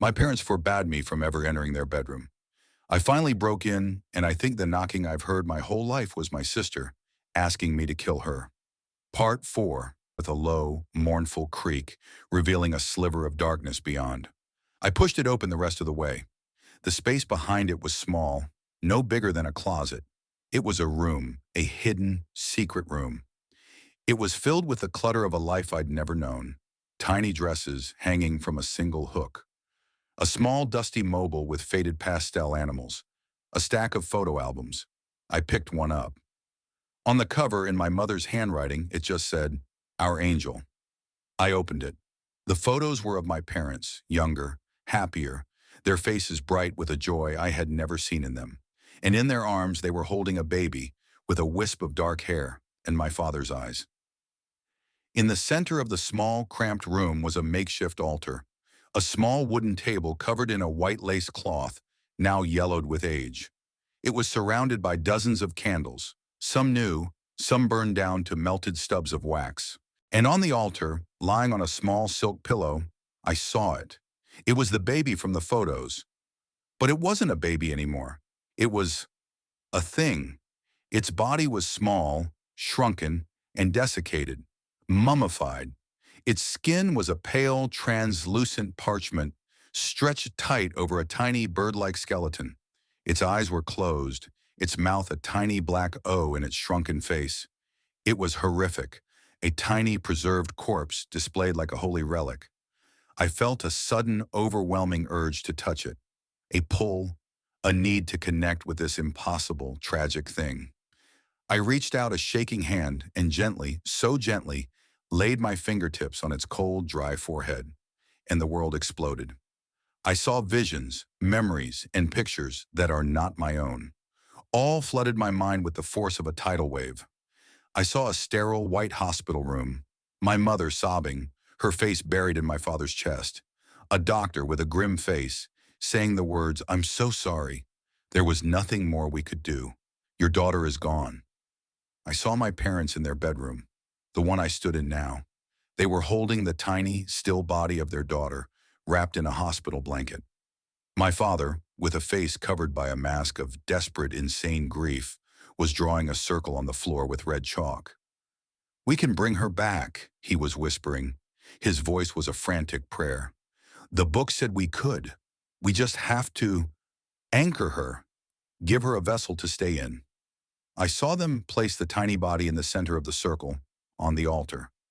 My parents forbade me from ever entering their bedroom. I finally broke in, and I think the knocking I've heard my whole life was my sister, asking me to kill her. Part 4, with a low, mournful creak, revealing a sliver of darkness beyond. I pushed it open the rest of the way. The space behind it was small, no bigger than a closet. It was a room, a hidden, secret room. It was filled with the clutter of a life I'd never known. Tiny dresses hanging from a single hook. A small, dusty mobile with faded pastel animals. A stack of photo albums. I picked one up. On the cover, in my mother's handwriting, it just said, "Our Angel." I opened it. The photos were of my parents, younger, happier, their faces bright with a joy I had never seen in them. And in their arms, they were holding a baby with a wisp of dark hair and my father's eyes. In the center of the small, cramped room was a makeshift altar, a small wooden table covered in a white lace cloth, now yellowed with age. It was surrounded by dozens of candles, some new, some burned down to melted stubs of wax. And on the altar, lying on a small silk pillow, I saw it. It was the baby from the photos. But it wasn't a baby anymore. It was a thing. Its body was small, shrunken, and desiccated, mummified. Its skin was a pale, translucent parchment, stretched tight over a tiny bird-like skeleton. Its eyes were closed, its mouth a tiny black O in its shrunken face. It was horrific, a tiny preserved corpse displayed like a holy relic. I felt a sudden, overwhelming urge to touch it, a pull, a need to connect with this impossible, tragic thing. I reached out a shaking hand and gently, so gently, laid my fingertips on its cold, dry forehead, and the world exploded. I saw visions, memories, and pictures that are not my own. All flooded my mind with the force of a tidal wave. I saw a sterile white hospital room, my mother sobbing, her face buried in my father's chest. A doctor with a grim face, saying the words, "I'm so sorry. There was nothing more we could do. Your daughter is gone." I saw my parents in their bedroom, the one I stood in now. They were holding the tiny, still body of their daughter, wrapped in a hospital blanket. My father, with a face covered by a mask of desperate, insane grief, was drawing a circle on the floor with red chalk. "We can bring her back," he was whispering. His voice was a frantic prayer. "The book said we could. We just have to anchor her, give her a vessel to stay in." I saw them place the tiny body in the center of the circle, on the altar.